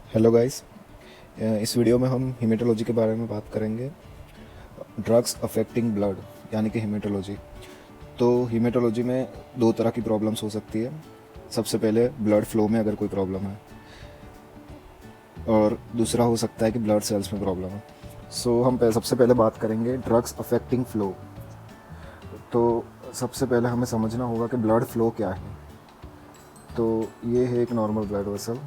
Hello guys. इस video में हम हीमेटोलॉजी के बारे में बात करेंगे। ड्रग्स अफेक्टिंग ब्लड यानी कि हीमेटोलॉजी। तो हीमेटोलॉजी में दो तरह की प्रॉब्लम्स हो सकती है। सबसे पहले ब्लड फ्लो में अगर कोई प्रॉब्लम है, और दूसरा हो सकता है कि ब्लड सेल्स में प्रॉब्लम है। हम सबसे पहले बात करेंगे ड्रग्स अफेक्टिंग फ्लो। तो सबसे पहले हमें समझना होगा कि ब्लड फ्लो क्या है। तो ये है एक नॉर्मल ब्लड वेसल,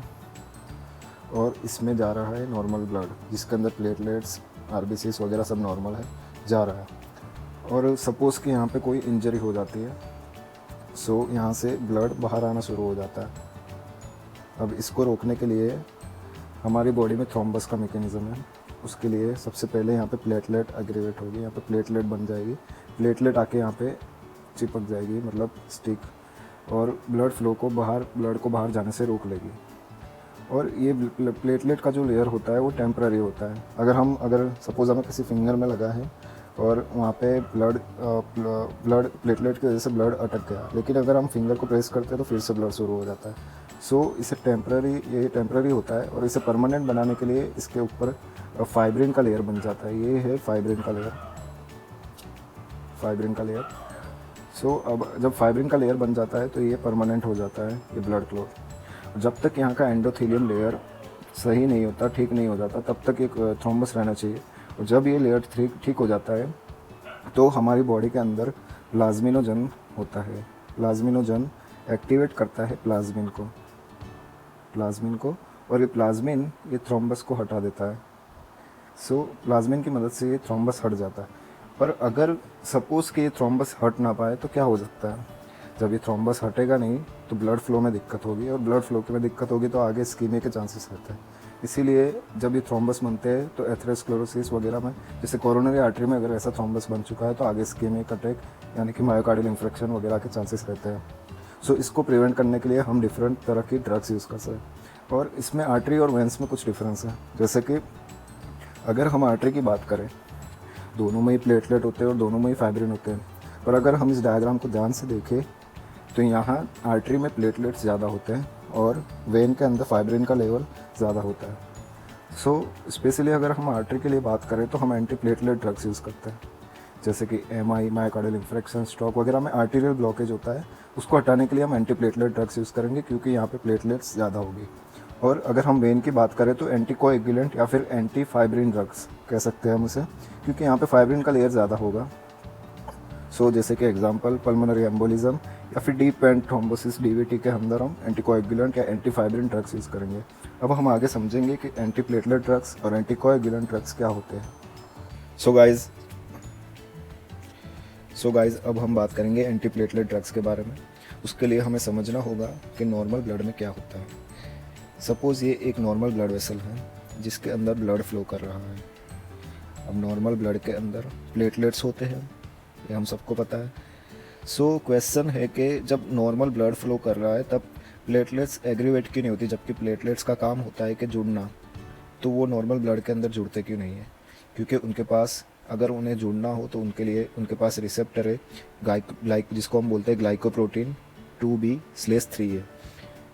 और इसमें जा रहा है नॉर्मल ब्लड जिसके अंदर प्लेटलेट्स, आरबीसीज वगैरह सब नॉर्मल है, जा रहा है। और सपोज़ कि यहाँ पे कोई इंजरी हो जाती है, यहाँ से ब्लड बाहर आना शुरू हो जाता है। अब इसको रोकने के लिए हमारी बॉडी में थ्रोम्बस का मैकेनिज़्म है। उसके लिए सबसे पहले यहाँ पे प्लेटलेट एग्रीवेट होगी, यहाँ पे प्लेटलेट बन जाएगी। प्लेटलेट आके यहाँ पे चिपक जाएगी, मतलब स्टिक, और ब्लड को बाहर जाने से रोक लेगी। और ये प्लेटलेट का जो लेयर होता है वो टेम्पररी होता है। अगर सपोज़ हमें किसी फिंगर में लगा है और वहाँ पे ब्लड प्लेटलेट की वजह से ब्लड अटक गया, लेकिन अगर हम फिंगर को प्रेस करते हैं तो फिर से ब्लड शुरू हो जाता है। ये टेम्पररी होता है, और इसे परमानेंट बनाने के लिए इसके ऊपर फाइब्रिन का लेयर बन जाता है। ये है फाइब्रिन का लेयर। अब जब फाइब्रिन का लेयर बन जाता है तो ये परमानेंट हो जाता है, ये ब्लड क्लॉट। जब तक यहाँ का एंडोथेलियम लेयर सही नहीं होता, ठीक नहीं हो जाता, तब तक एक थ्रोम्बस रहना चाहिए। और जब ये लेयर ठीक हो जाता है तो हमारी बॉडी के अंदर प्लाज्मिनोजन होता है। प्लाज्मिनोजन एक्टिवेट करता है प्लाज्मिन को, और ये थ्रोम्बस को हटा देता है। प्लाज्मिन की मदद से ये थ्रोम्बस हट जाता है। पर अगर सपोज़ कि ये थ्रोम्बस हट ना पाए तो क्या हो सकता है? जब ये थ्रोम्बस हटेगा नहीं तो ब्लड फ्लो में दिक्कत होगी, और ब्लड फ्लो में दिक्कत होगी तो आगे इस्कीमिया के चांसेस रहते हैं। इसीलिए जब ये थ्रोम्बस बनते हैं तो एथेरोस्क्लेरोसिस वगैरह में, जैसे कोरोनरी आर्टरी में अगर ऐसा थ्रोम्बस बन चुका है तो आगे इस्कीमिक अटैक यानी कि मायोकार्डियल इंफ्रेक्शन वगैरह के चांसेस रहते हैं। इसको प्रिवेंट करने के लिए हम डिफरेंट तरह की ड्रग्स यूज़ कर सकते हैं, और इसमें आर्टरी और वेंस में कुछ डिफरेंस है। जैसे कि अगर हम आर्टरी की बात करें, दोनों में ही प्लेटलेट होते हैं और दोनों में ही फाइब्रिन होते हैं। पर अगर हम इस डायग्राम को ध्यान से देखें तो यहाँ आर्टरी में प्लेटलेट्स ज़्यादा होते हैं और वेन के अंदर फाइब्रिन का लेवल ज़्यादा होता है। स्पेशली अगर हम आर्टरी के लिए बात करें तो हम एंटी प्लेटलेट ड्रग्स यूज़ करते हैं, जैसे कि एमआई, मायोकार्डियल इंफ्रेक्शन, स्ट्रोक वगैरह में आर्टीरियल ब्लॉकेज होता है, उसको हटाने के लिए हम एंटी प्लेटलेट ड्रग्स यूज़ करेंगे, क्योंकि यहाँ पे प्लेटलेट्स ज़्यादा होगी। और अगर हम वेन की बात करें तो एंटीकोएगुलेंट या फिर एंटी फाइब्रिन ड्रग्स कह सकते हैं हम उसे, क्योंकि यहाँ पे फाइब्रिन का लेयर ज़्यादा होगा। जैसे कि एग्जांपल पल्मोनरी एम्बोलिज्म या फिर डीप वेन थ्रोम्बोसिस, डीवीटी के अंदर हम एंटीकोएगुलेंट या एंटी फाइब्रिन ड्रग्स यूज़ करेंगे। अब हम आगे समझेंगे कि एंटी प्लेटलेट ड्रग्स और एंटीकोएगुलेंट ड्रग्स क्या होते हैं। सो गाइज अब हम बात करेंगे एंटी प्लेटलेट ड्रग्स के बारे में। उसके लिए हमें समझना होगा कि नॉर्मल ब्लड में क्या होता है। सपोज़ ये एक नॉर्मल ब्लड वेसल है जिसके अंदर ब्लड फ्लो कर रहा है। अब नॉर्मल ब्लड के अंदर प्लेटलेट्स होते हैं, ये हम सबको पता है। क्वेश्चन है कि जब नॉर्मल ब्लड फ्लो कर रहा है तब प्लेटलेट्स एग्रीवेट क्यों नहीं होती, जबकि प्लेटलेट्स का काम होता है कि जुड़ना, तो वो नॉर्मल ब्लड के अंदर जुड़ते क्यों नहीं है? क्योंकि उनके पास, अगर उन्हें जुड़ना हो तो उनके लिए उनके पास रिसेप्टर है, जिसको हम बोलते हैं ग्लाइकोप्रोटीन 2B/3 है।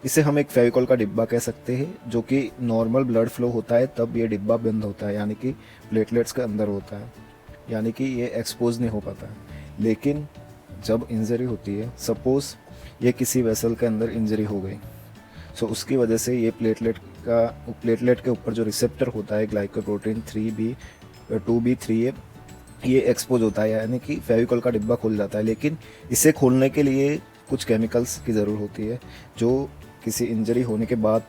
इसे हम एक फेविकॉल का डिब्बा कह सकते हैं, जो कि नॉर्मल ब्लड फ्लो होता है तब ये डिब्बा बंद होता है, यानी कि प्लेटलेट्स के अंदर होता है, यानी कि ये एक्सपोज नहीं हो पाता है। लेकिन जब इंजरी होती है, सपोज़ ये किसी वेसल के अंदर इंजरी हो गई, उसकी वजह से ये प्लेटलेट के ऊपर जो रिसेप्टर होता है ग्लाइकोप्रोटीन 2B/3 ये एक्सपोज होता है, यानी कि फेविकॉल का डिब्बा खुल जाता है। लेकिन इसे खोलने के लिए कुछ केमिकल्स की ज़रूरत होती है जो किसी इंजरी होने के बाद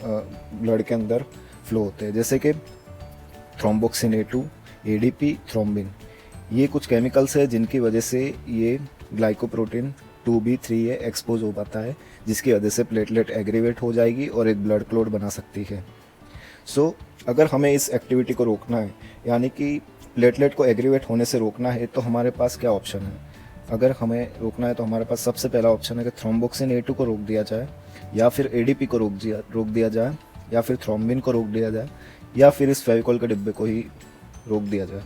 ब्लड के अंदर फ्लो होते हैं, जैसे कि थ्रोम्बोक्सिन A2, ADP, थ्रोम्बिन। ये कुछ केमिकल्स है जिनकी वजह से ये ग्लाइकोप्रोटीन 2B/3 एक्सपोज हो पाता है, जिसकी वजह से प्लेटलेट एग्रीवेट हो जाएगी और एक ब्लड क्लॉट बना सकती है। अगर हमें इस एक्टिविटी को रोकना है, यानी कि प्लेटलेट को एग्रीवेट होने से रोकना है, तो हमारे पास क्या ऑप्शन है? अगर हमें रोकना है तो हमारे पास सबसे पहला ऑप्शन है कि थ्रोम्बोक्सिन A2 को रोक दिया जाए, या फिर ADP को रोक दिया जाए, या फिर थ्रोम्बिन को रोक दिया जाए, या फिर इस फेविकॉल के डिब्बे को ही रोक दिया जाए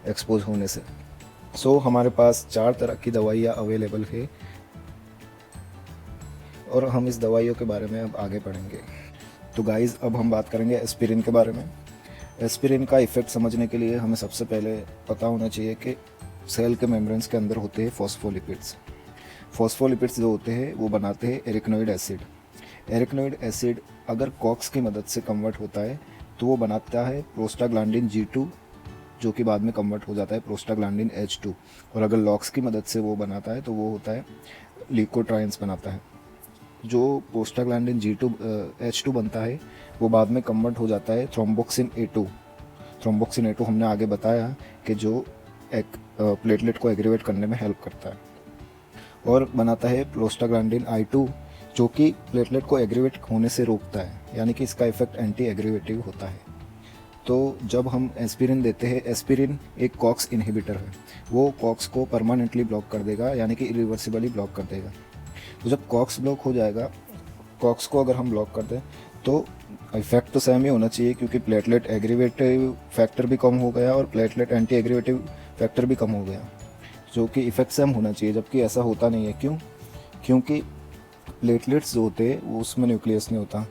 एक्सपोज होने से। हमारे पास 4 तरह की दवाइयाँ अवेलेबल है, और हम इस दवाइयों के बारे में अब आगे पढ़ेंगे। तो गाइस अब हम बात करेंगे एस्पिरिन के बारे में। एस्पिरिन का इफ़ेक्ट समझने के लिए हमें सबसे पहले पता होना चाहिए कि सेल के मेम्ब्रेन्स के अंदर होते हैं फॉस्फोलिपिड्स। फॉस्फोलिपिड्स जो होते हैं वो बनाते हैं एरिकनोइड एसिड। एरिकनोइड एसिड अगर कॉक्स की मदद से कन्वर्ट होता है तो वो बनाता है प्रोस्टाग्लैंडिन G2, जो कि बाद में कन्वर्ट हो जाता है प्रोस्टाग्लैंडिन H2। और अगर लॉक्स की मदद से वो बनाता है तो वो होता है ल्यूकोट्राइन्स बनाता है। जो प्रोस्टाग्लैंडिन H2 बनता है वो बाद में कन्वर्ट हो जाता है थ्रोम्बोक्सिन A2। थ्रोम्बोक्सिन A2 हमने आगे बताया कि जो एक प्लेटलेट को एग्रीवेट करने में हेल्प करता है, और बनाता है प्रोस्टाग्लैंडिन I2 जो कि प्लेटलेट को एग्रीवेट होने से रोकता है, यानी कि इसका इफेक्ट एंटी एग्रीवेटिव होता है। तो जब हम एस्पिरिन देते हैं, एस्पिरिन एक कॉक्स इनहिबिटर है, वो कॉक्स को परमानेंटली ब्लॉक कर देगा, यानी कि इरिवर्सिबली ब्लॉक कर देगा। तो जब कॉक्स ब्लॉक हो जाएगा, कॉक्स को अगर हम ब्लॉक कर दें तो इफेक्ट तो सेम ही होना चाहिए, क्योंकि प्लेटलेट एग्रीवेटिव फैक्टर भी कम हो गया और प्लेटलेट एंटी एग्रीवेटिव फैक्टर भी कम हो गया, जो कि इफेक्ट सेम होना चाहिए, जबकि ऐसा होता नहीं है। क्यों? क्योंकि प्लेटलेट्स जो होते हैं वो उसमें न्यूक्लियस नहीं होता।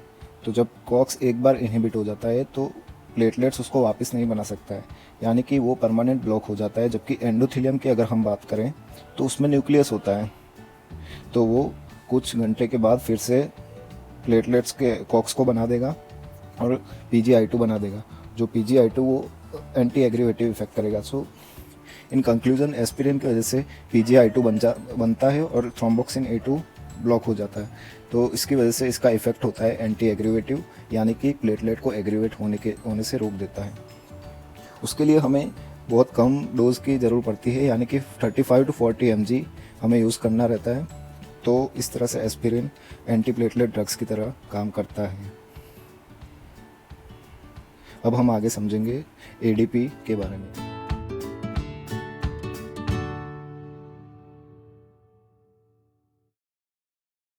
तो जब कॉक्स एक बार इनहिबिट हो जाता है तो प्लेटलेट्स उसको वापस नहीं बना सकता है, यानी कि वो परमानेंट ब्लॉक हो जाता है। जबकि एंडोथेलियम की अगर हम बात करें तो उसमें न्यूक्लियस होता है, तो वो कुछ घंटे के बाद फिर से प्लेटलेट्स के कॉक्स को बना देगा और PgI2 बना देगा, जो PgI2 वो एंटी एग्रीवेटिव इफेक्ट करेगा। सो इन कंक्लूजन एस्पिरिन की वजह से PgI2 बनता है और थ्रोम्बोक्सिन A2 ब्लॉक हो जाता है। तो इसकी वजह से इसका इफेक्ट होता है एंटी एग्रीवेटिव, यानी कि प्लेटलेट को एग्रीवेट होने से रोक देता है। उसके लिए हमें बहुत कम डोज की ज़रूरत पड़ती है, यानी कि 35 to 40 mg हमें यूज़ करना रहता है। तो इस तरह से एस्पिरिन एंटी प्लेटलेट ड्रग्स की तरह काम करता है। अब हम आगे समझेंगे ADP के बारे में।